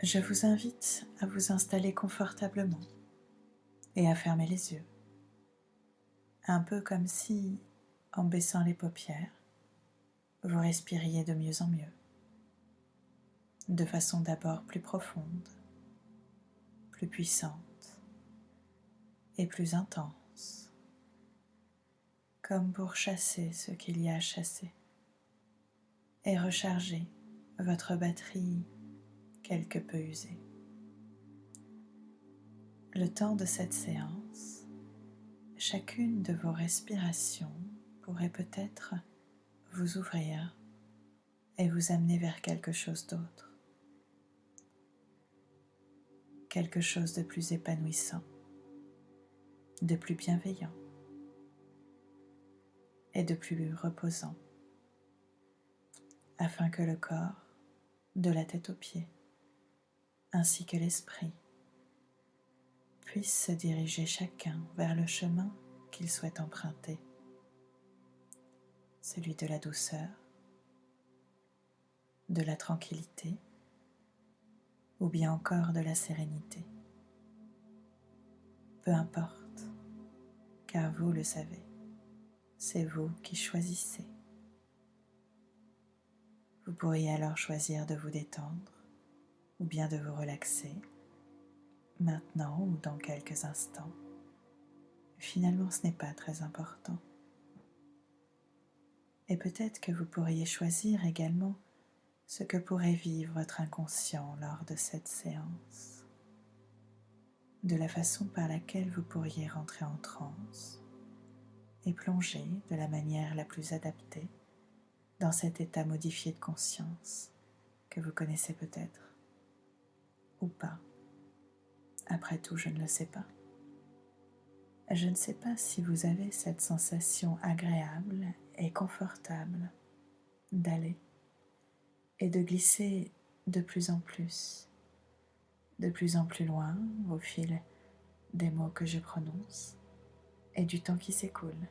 Je vous invite à vous installer confortablement et à fermer les yeux, un peu comme si, en baissant les paupières, vous respiriez de mieux en mieux, de façon d'abord plus profonde, plus puissante et plus intense, comme pour chasser ce qu'il y a à chasser et recharger votre batterie quelque peu usée. Le temps de cette séance, chacune de vos respirations pourrait peut-être vous ouvrir et vous amener vers quelque chose d'autre, quelque chose de plus épanouissant, de plus bienveillant et de plus reposant, afin que le corps, de la tête aux pieds, ainsi que l'esprit, puissent se diriger chacun vers le chemin qu'il souhaite emprunter, celui de la douceur, de la tranquillité ou bien encore de la sérénité. Peu importe, car vous le savez, c'est vous qui choisissez. Vous pourriez alors choisir de vous détendre ou bien de vous relaxer, maintenant ou dans quelques instants. Finalement, ce n'est pas très important. Et peut-être que vous pourriez choisir également ce que pourrait vivre votre inconscient lors de cette séance, de la façon par laquelle vous pourriez rentrer en transe et plonger de la manière la plus adaptée dans cet état modifié de conscience que vous connaissez peut-être, ou pas. Après tout, je ne le sais pas. Je ne sais pas si vous avez cette sensation agréable et confortable d'aller et de glisser de plus en plus loin au fil des mots que je prononce et du temps qui s'écoule,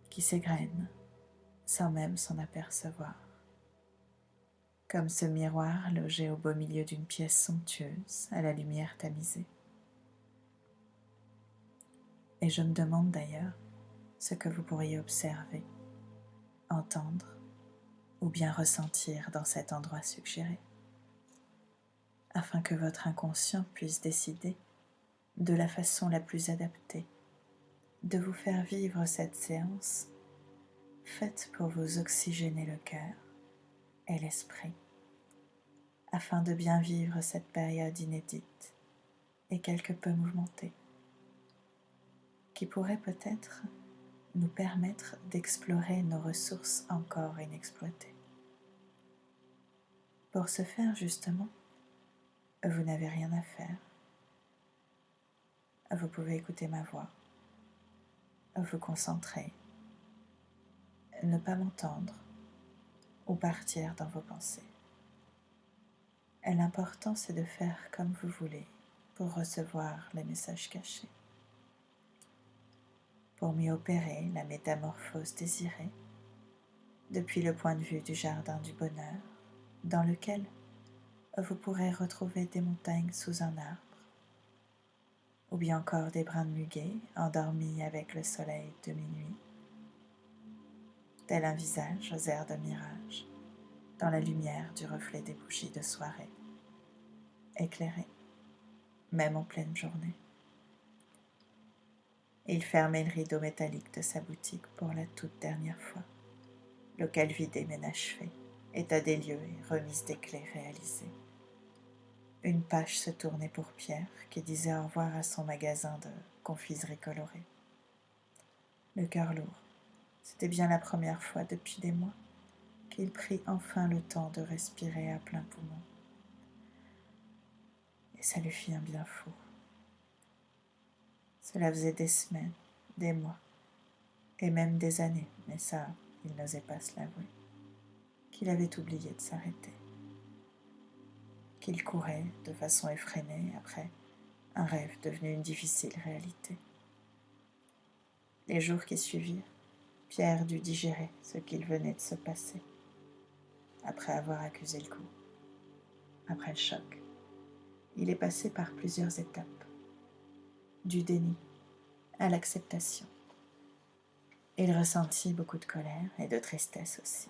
qui s'égrène sans même s'en apercevoir. Comme ce miroir logé au beau milieu d'une pièce somptueuse à la lumière tamisée. Et je me demande d'ailleurs ce que vous pourriez observer, entendre ou bien ressentir dans cet endroit suggéré, afin que votre inconscient puisse décider de la façon la plus adaptée de vous faire vivre cette séance faite pour vous oxygéner le cœur et l'esprit, afin de bien vivre cette période inédite et quelque peu mouvementée, qui pourrait peut-être nous permettre d'explorer nos ressources encore inexploitées. Pour ce faire, justement, vous n'avez rien à faire. Vous pouvez écouter ma voix, vous concentrer, ne pas m'entendre ou partir dans vos pensées. Et l'important, c'est de faire comme vous voulez pour recevoir les messages cachés, pour mieux opérer la métamorphose désirée depuis le point de vue du jardin du bonheur, dans lequel vous pourrez retrouver des montagnes sous un arbre, ou bien encore des brins de muguet endormis avec le soleil de minuit, tel un visage aux airs de mirage, dans la lumière du reflet des bougies de soirée, éclairé, même en pleine journée. Il fermait le rideau métallique de sa boutique pour la toute dernière fois, local vidé mais inachevé, état des lieux et remise des clés réalisée. Une page se tournait pour Pierre, qui disait au revoir à son magasin de confiserie colorée. Le cœur lourd, c'était bien la première fois depuis des mois qu'il prit enfin le temps de respirer à plein poumon. Et ça lui fit un bien fou. Cela faisait des semaines, des mois, et même des années, mais ça, il n'osait pas se l'avouer, qu'il avait oublié de s'arrêter, qu'il courait de façon effrénée après un rêve devenu une difficile réalité. Les jours qui suivirent, Pierre dut digérer ce qu'il venait de se passer, après avoir accusé le coup, après le choc il est passé par plusieurs étapes, du déni à l'acceptation. Il ressentit beaucoup de colère et de tristesse aussi,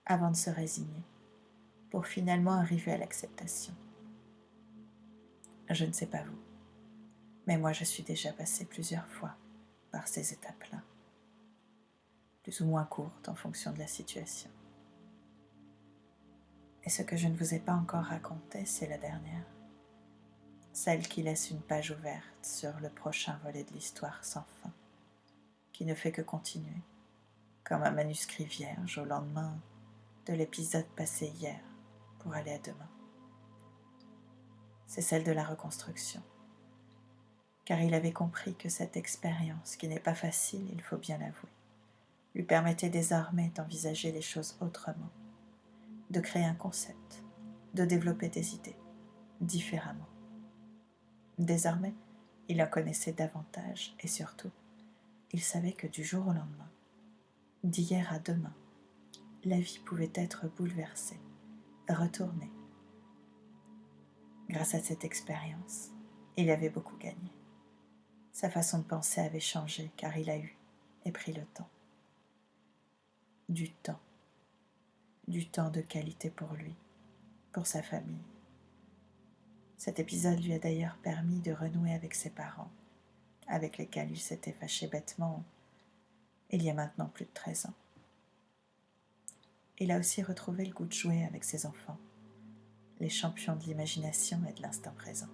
avant de se résigner, pour finalement arriver à l'acceptation. Je ne sais pas vous, mais moi je suis déjà passée plusieurs fois par ces étapes-là, plus ou moins courtes en fonction de la situation. Et ce que je ne vous ai pas encore raconté, c'est la dernière, celle qui laisse une page ouverte sur le prochain volet de l'histoire sans fin, qui ne fait que continuer, comme un manuscrit vierge au lendemain de l'épisode passé hier pour aller à demain. C'est celle de la reconstruction, car il avait compris que cette expérience, qui n'est pas facile, il faut bien l'avouer, lui permettait désormais d'envisager les choses autrement, de créer un concept, de développer des idées différemment. Désormais, il en connaissait davantage et surtout, il savait que du jour au lendemain, d'hier à demain, la vie pouvait être bouleversée, retournée. Grâce à cette expérience, il avait beaucoup gagné. Sa façon de penser avait changé car il a eu et pris le temps. Du temps de qualité pour lui, pour sa famille. Cet épisode lui a d'ailleurs permis de renouer avec ses parents, avec lesquels il s'était fâché bêtement il y a maintenant plus de 13 ans. Il a aussi retrouvé le goût de jouer avec ses enfants, les champions de l'imagination et de l'instant présent.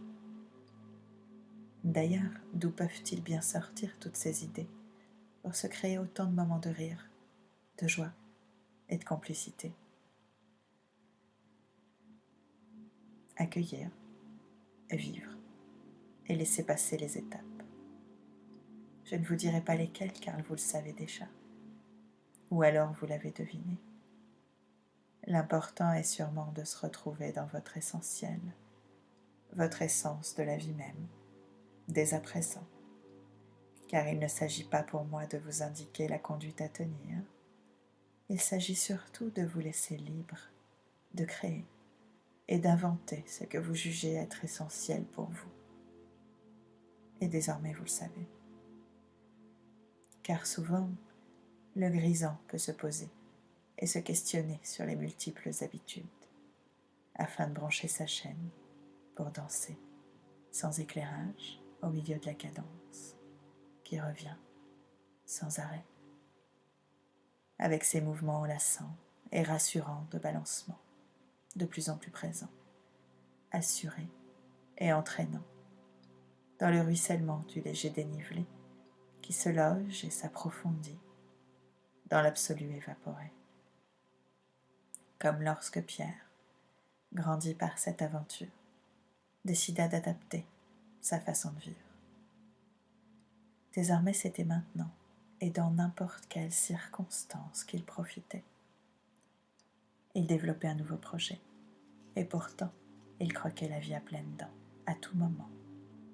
D'ailleurs, d'où peuvent-ils bien sortir toutes ces idées pour se créer autant de moments de rire, de joie et de complicité? Accueillir, vivre et laisser passer les étapes. Je ne vous dirai pas lesquelles car vous le savez déjà, ou alors vous l'avez deviné. L'important est sûrement de se retrouver dans votre essentiel, votre essence de la vie même, dès à présent, car il ne s'agit pas pour moi de vous indiquer la conduite à tenir, il s'agit surtout de vous laisser libre, de créer et d'inventer ce que vous jugez être essentiel pour vous. Et désormais vous le savez. Car souvent, le grisant peut se poser et se questionner sur les multiples habitudes, afin de brancher sa chaîne pour danser, sans éclairage, au milieu de la cadence, qui revient sans arrêt, avec ses mouvements enlaçants et rassurants de balancement, de plus en plus présents, assurés et entraînants, dans le ruissellement du léger dénivelé qui se loge et s'approfondit dans l'absolu évaporé. Comme lorsque Pierre, grandi par cette aventure, décida d'adapter sa façon de vivre. Désormais, c'était maintenant et dans n'importe quelle circonstance qu'il profitait. Il développait un nouveau projet et pourtant, il croquait la vie à pleines dents, à tout moment,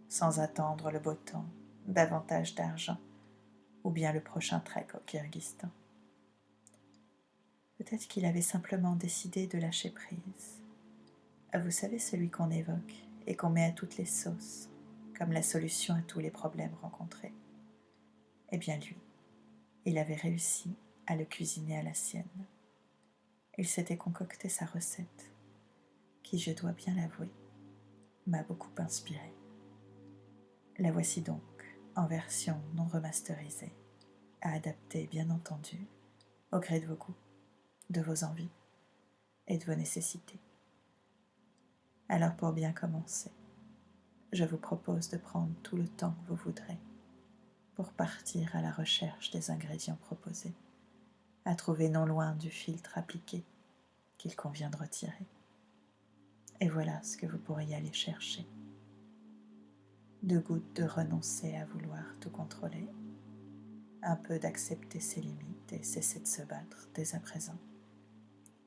sans attendre le beau temps, davantage d'argent ou bien le prochain trek au Kyrgyzstan. Peut-être qu'il avait simplement décidé de lâcher prise. Vous savez, celui qu'on évoque et qu'on met à toutes les sauces, comme la solution à tous les problèmes rencontrés. Eh bien lui, il avait réussi à le cuisiner à la sienne. Il s'était concocté sa recette, qui, je dois bien l'avouer, m'a beaucoup inspiré. La voici donc en version non remasterisée, à adapter bien entendu au gré de vos goûts, de vos envies et de vos nécessités. Alors pour bien commencer, je vous propose de prendre tout le temps que vous voudrez pour partir à la recherche des ingrédients proposés, à trouver non loin du filtre appliqué qu'il convient de retirer. Et voilà ce que vous pourriez aller chercher. 2 gouttes de renoncer à vouloir tout contrôler, un peu d'accepter ses limites et cesser de se battre dès à présent,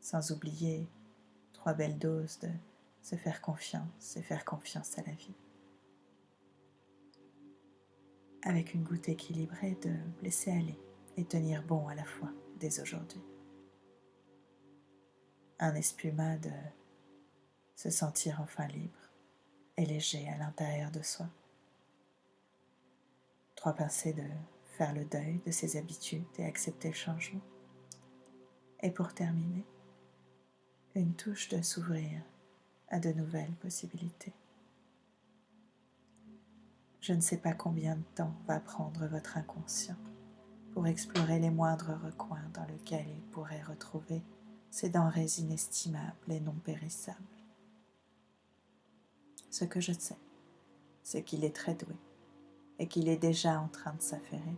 sans oublier 3 belles doses de se faire confiance et faire confiance à la vie. Avec une goutte équilibrée de laisser aller et tenir bon à la fois dès aujourd'hui. Un espuma de se sentir enfin libre et léger à l'intérieur de soi. 3 pincées de faire le deuil de ses habitudes et accepter le changement. Et pour terminer, une touche de s'ouvrir à de nouvelles possibilités. Je ne sais pas combien de temps va prendre votre inconscient pour explorer les moindres recoins dans lesquels il pourrait retrouver ces denrées inestimables et non périssables. Ce que je sais, c'est qu'il est très doué et qu'il est déjà en train de s'affairer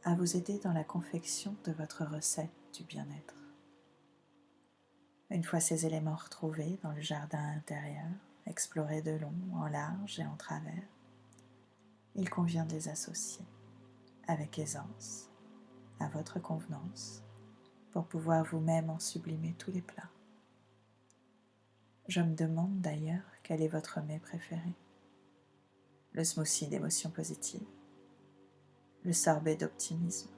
à vous aider dans la confection de votre recette du bien-être. Une fois ces éléments retrouvés dans le jardin intérieur, explorés de long, en large et en travers, il convient de les associer avec aisance, à votre convenance, pour pouvoir vous-même en sublimer tous les plats. Je me demande d'ailleurs quel est votre mets préféré. Le smoothie d'émotions positives, le sorbet d'optimisme,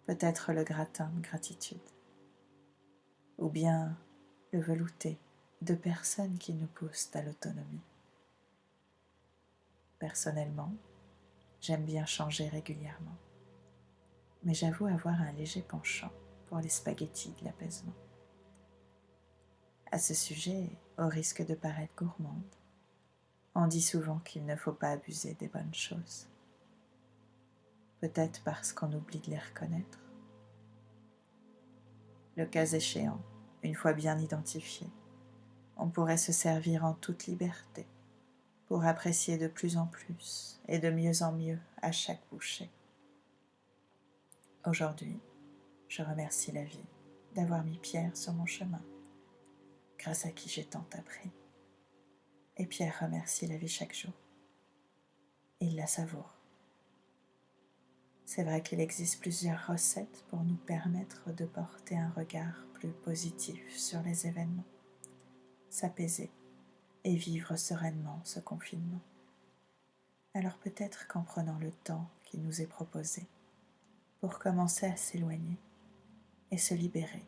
peut-être le gratin de gratitude, ou bien le velouté de personnes qui nous poussent à l'autonomie. Personnellement, j'aime bien changer régulièrement, mais j'avoue avoir un léger penchant pour les spaghettis de l'apaisement. À ce sujet, au risque de paraître gourmande, on dit souvent qu'il ne faut pas abuser des bonnes choses. Peut-être parce qu'on oublie de les reconnaître. Le cas échéant, une fois bien identifié, on pourrait se servir en toute liberté pour apprécier de plus en plus et de mieux en mieux à chaque bouchée. Aujourd'hui, je remercie la vie d'avoir mis Pierre sur mon chemin, grâce à qui j'ai tant appris. Et Pierre remercie la vie chaque jour. Il la savoure. C'est vrai qu'il existe plusieurs recettes pour nous permettre de porter un regard plus positif sur les événements, s'apaiser et vivre sereinement ce confinement. Alors peut-être qu'en prenant le temps qui nous est proposé pour commencer à s'éloigner et se libérer,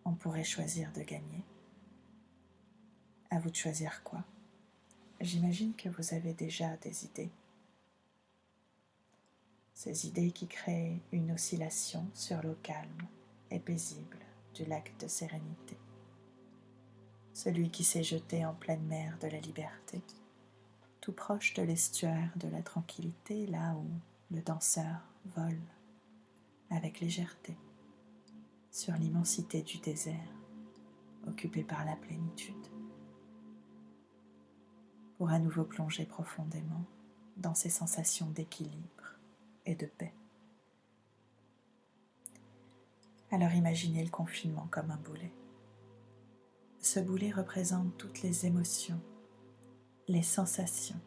on pourrait choisir de gagner. À vous de choisir quoi? J'imagine que vous avez déjà des idées. Ces idées qui créent une oscillation sur l'eau calme et paisible du lac de sérénité. Celui qui s'est jeté en pleine mer de la liberté, tout proche de l'estuaire de la tranquillité, là où le danseur vole avec légèreté sur l'immensité du désert, occupé par la plénitude, pour à nouveau plonger profondément dans ces sensations d'équilibre et de paix. Alors imaginez le confinement comme un boulet. Ce boulet représente toutes les émotions, les sensations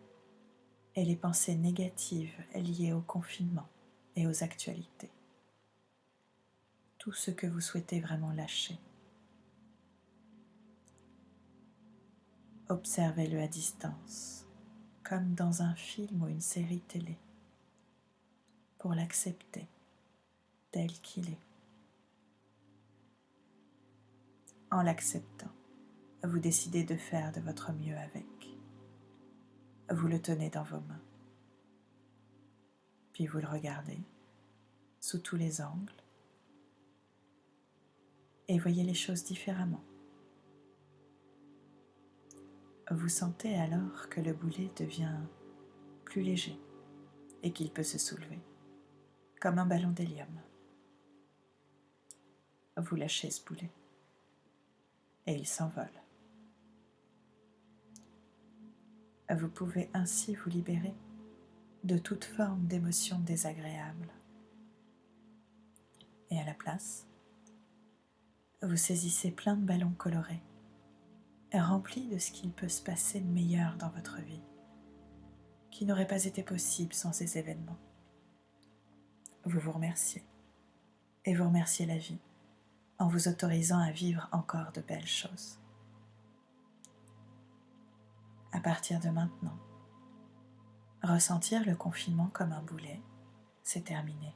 et les pensées négatives liées au confinement et aux actualités. Tout ce que vous souhaitez vraiment lâcher. Observez-le à distance, comme dans un film ou une série télé, pour l'accepter tel qu'il est. En l'acceptant, vous décidez de faire de votre mieux avec. Vous le tenez dans vos mains, puis vous le regardez sous tous les angles et voyez les choses différemment. Vous sentez alors que le boulet devient plus léger et qu'il peut se soulever, comme un ballon d'hélium. Vous lâchez ce boulet et il s'envole. Vous pouvez ainsi vous libérer de toute forme d'émotion désagréable. Et à la place, vous saisissez plein de ballons colorés, remplis de ce qu'il peut se passer de meilleur dans votre vie, qui n'aurait pas été possible sans ces événements. Vous vous remerciez, et vous remerciez la vie en vous autorisant à vivre encore de belles choses. À partir de maintenant, ressentir le confinement comme un boulet, c'est terminé.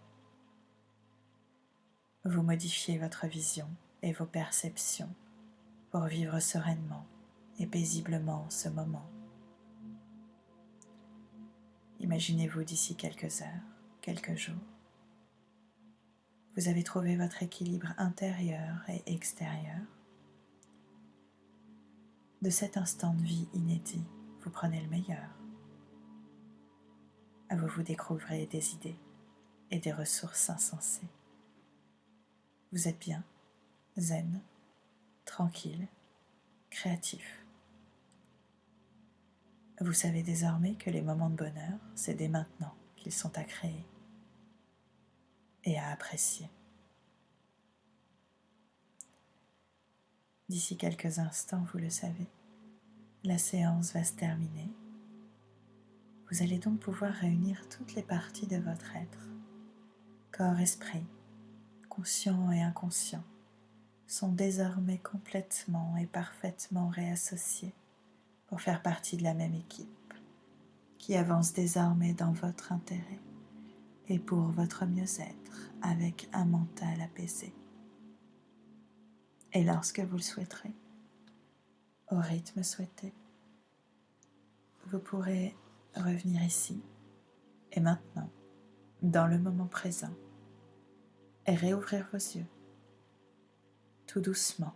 Vous modifiez votre vision et vos perceptions pour vivre sereinement et paisiblement ce moment. Imaginez-vous d'ici quelques heures, quelques jours. Vous avez trouvé votre équilibre intérieur et extérieur. De cet instant de vie inédit, vous prenez le meilleur. Vous découvrez des idées et des ressources insensées. Vous êtes bien, zen, tranquille, créatif. Vous savez désormais que les moments de bonheur, c'est dès maintenant qu'ils sont à créer et à apprécier. D'ici quelques instants, vous le savez, la séance va se terminer. Vous allez donc pouvoir réunir toutes les parties de votre être. Corps, esprit, conscient et inconscient sont désormais complètement et parfaitement réassociés pour faire partie de la même équipe qui avance désormais dans votre intérêt et pour votre mieux-être avec un mental apaisé. Et lorsque vous le souhaiterez, au rythme souhaité, vous pourrez revenir ici et maintenant, dans le moment présent, et réouvrir vos yeux, tout doucement,